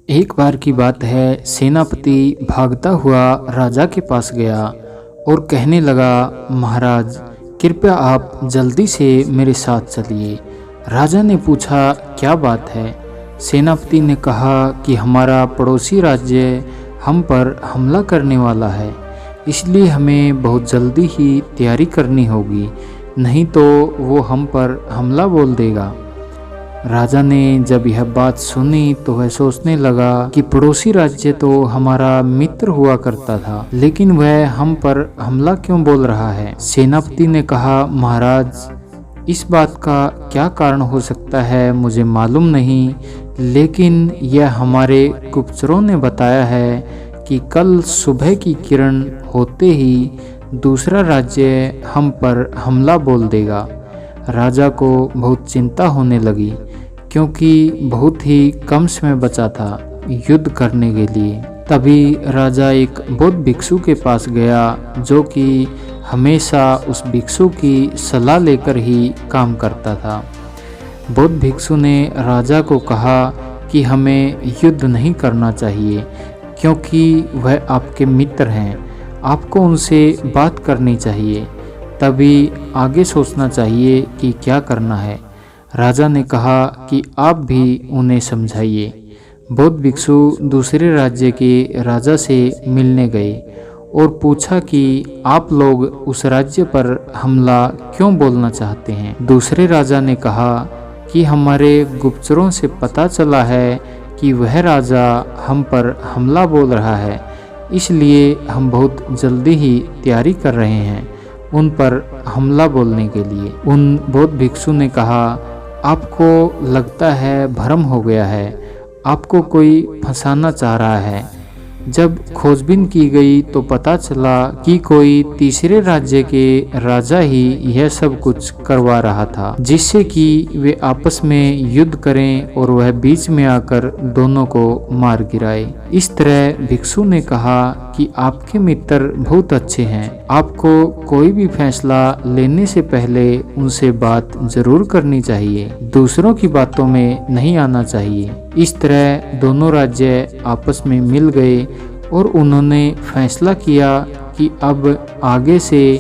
एक बार की बात है, सेनापति भागता हुआ राजा के पास गया और कहने लगा, महाराज कृपया आप जल्दी से मेरे साथ चलिए। राजा ने पूछा, क्या बात है? सेनापति ने कहा कि हमारा पड़ोसी राज्य हम पर हमला करने वाला है, इसलिए हमें बहुत जल्दी ही तैयारी करनी होगी, नहीं तो वो हम पर हमला बोल देगा। राजा ने जब यह बात सुनी तो वह सोचने लगा कि पड़ोसी राज्य तो हमारा मित्र हुआ करता था, लेकिन वह हम पर हमला क्यों बोल रहा है। सेनापति ने कहा, महाराज इस बात का क्या कारण हो सकता है मुझे मालूम नहीं, लेकिन यह हमारे गुप्तचरों ने बताया है कि कल सुबह की किरण होते ही दूसरा राज्य हम पर हमला बोल देगा। राजा को बहुत चिंता होने लगी, क्योंकि बहुत ही कम समय बचा था युद्ध करने के लिए। तभी राजा एक बौद्ध भिक्षु के पास गया, जो कि हमेशा उस भिक्षु की सलाह लेकर ही काम करता था। बौद्ध भिक्षु ने राजा को कहा कि हमें युद्ध नहीं करना चाहिए, क्योंकि वह आपके मित्र हैं, आपको उनसे बात करनी चाहिए, तभी आगे सोचना चाहिए कि क्या करना है। राजा ने कहा कि आप भी उन्हें समझाइए। बौद्ध भिक्षु दूसरे राज्य के राजा से मिलने गए और पूछा कि आप लोग उस राज्य पर हमला क्यों बोलना चाहते हैं। दूसरे राजा ने कहा कि हमारे गुप्तचरों से पता चला है कि वह राजा हम पर हमला बोल रहा है, इसलिए हम बहुत जल्दी ही तैयारी कर रहे हैं उन पर हमला बोलने के लिए। उन बौद्ध भिक्षु ने कहा, आपको लगता है भ्रम हो गया है, आपको कोई फंसाना चाह रहा है। जब खोजबीन की गई तो पता चला कि कोई तीसरे राज्य के राजा ही यह सब कुछ करवा रहा था, जिससे कि वे आपस में युद्ध करें और वह बीच में आकर दोनों को मार गिराए। इस तरह भिक्षु ने कहा कि आपके मित्र बहुत अच्छे हैं, आपको कोई भी फैसला लेने से पहले उनसे बात जरूर करनी चाहिए, दूसरों की बातों में नहीं आना चाहिए। इस तरह दोनों राज्य आपस में मिल गए और उन्होंने फैसला किया कि अब आगे से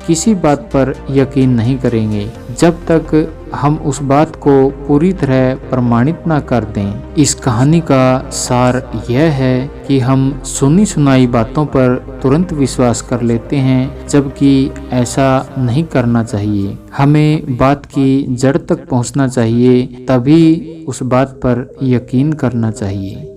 किसी बात पर यकीन नहीं करेंगे जब तक हम उस बात को पूरी तरह प्रमाणित ना कर दें। इस कहानी का सार यह है कि हम सुनी सुनाई बातों पर तुरंत विश्वास कर लेते हैं, जबकि ऐसा नहीं करना चाहिए। हमें बात की जड़ तक पहुंचना चाहिए, तभी उस बात पर यकीन करना चाहिए।